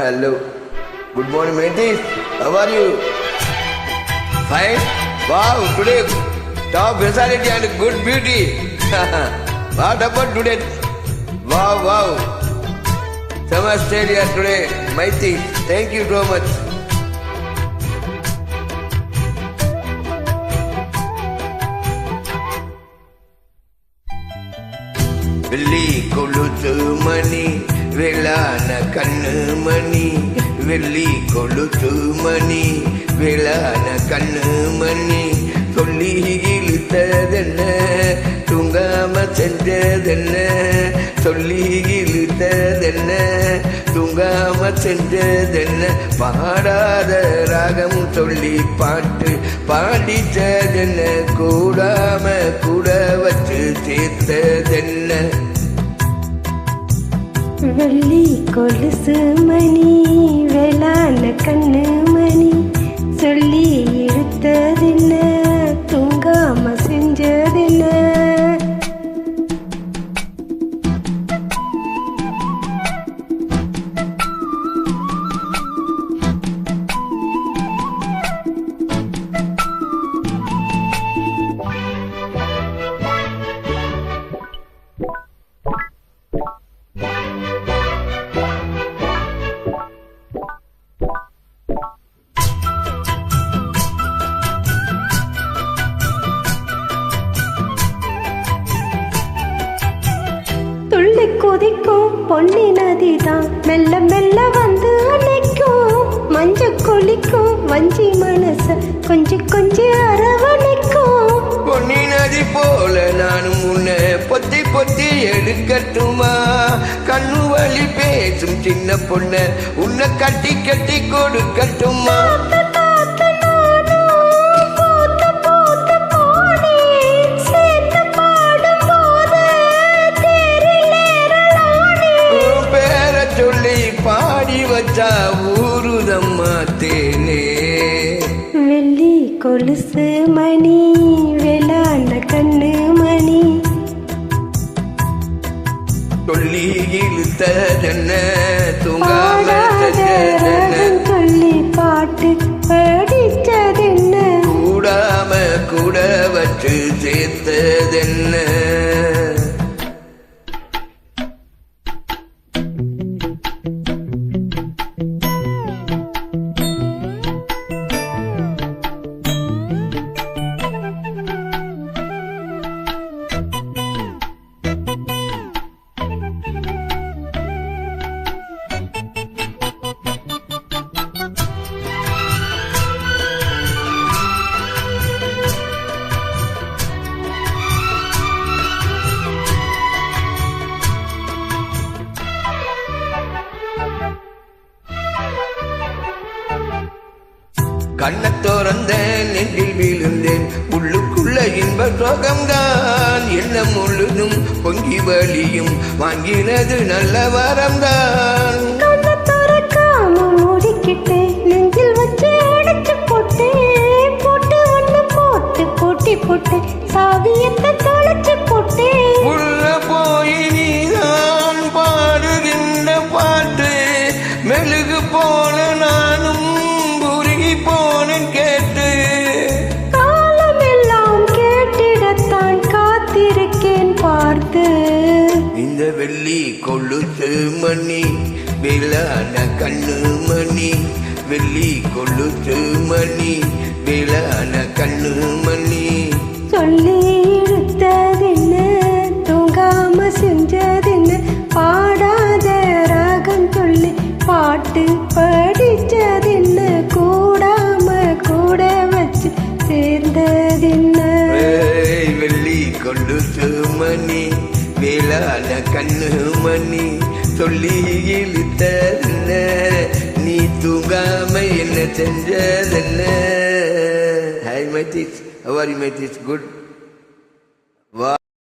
Hello. Good morning, mateys. How are you? Fine? Wow, today top personality and good beauty. What about today? Wow. Some Australia today, mighty. Thank you so much. வெள்ளி கொலுசு மணி வேளான கண்ணு மணி வெள்ளி கொலுசு மணி வேளான கண்ணு மணி சொல்லி இழுத்ததென்ன தூங்காம செஞ்சதென்ன சொல்லி இழுத்ததென்ன தூங்காம செஞ்சதென்ன பாடாத ராகம் சொல்லி பாட்டு பாடிச்சதென்ன கூடாம கூட வச்சு சேர்த்ததென்ன வெள்ளி கொலுசு மணி வேளான கண்ணு மணி சொல்லி இழுத்ததென்ன தூங்காம செஞ்சதென்ன கொதிக்கும் பொன்னி நதிதான் மெல்ல மெல்ல வந்து அணைக்கும் மஞ்ச கொலிக்கும் வஞ்சி மனச கொஞ்சி அரவணைக்கும் பொன்னி நதி போல நானும் உன்னை பொத்தி எடுக்கட்டுமா கண்ணு வலி பேசும் சின்ன பொண்ண உன்னை கட்டி கொடுக்கட்டுமா பாடி வச்சா ஊருதம்மா தேனே வெள்ளி கொலுசு மணி வேளான கண்ணு மணி சொல்லி இழுத்ததென்ன தூங்காம சொல்லி பாட்டு படிச்சதென்ன கூடாம கூட வச்சு சேர்த்ததென்ன கண்ண தோறந்த நெஞ்சில் விழுந்தேன் உள்ளுக்குள்ள இன்ப சோகம்தான் என்ன முழுதும் பொங்கி வழியும் வாங்கினது நல்ல வரம்தான் மூடிக்கிட்டு நெஞ்சில் வச்சு அடைச்சு போட்டேன் போட்டு சாவியத்தை தொலைச்சு போட்டேன் உள்ள போய் நீதான் பாடுகின்ற பாட்டு மெழுகு போன நானும் போனேன் கேட்டு காலமெல்லாம் கேட்டிடத்தான் காத்திருக்கேன் பார்த்து இந்த வெள்ளி கொலுசு மணி வேளான கண்ணு மணி வெள்ளி கொலுசு மணி வேளான கண்ணு மணி சொல்லி இழுத்ததென்ன தூங்காம செஞ்சதென்ன பாடாத ராகம் சொல்லி பாட்டு படிச்சதென்ன கூடாம கூட வச்சு சேர்ந்ததென்ன வெள்ளி கொலுசு மணி வேளான கண்ணு மணி சொல்லி இழுத்ததென்ன நீ தூங்காம என்ன செஞ்சதென்ன. Hi, my teeth. How are you, my teeth? Good.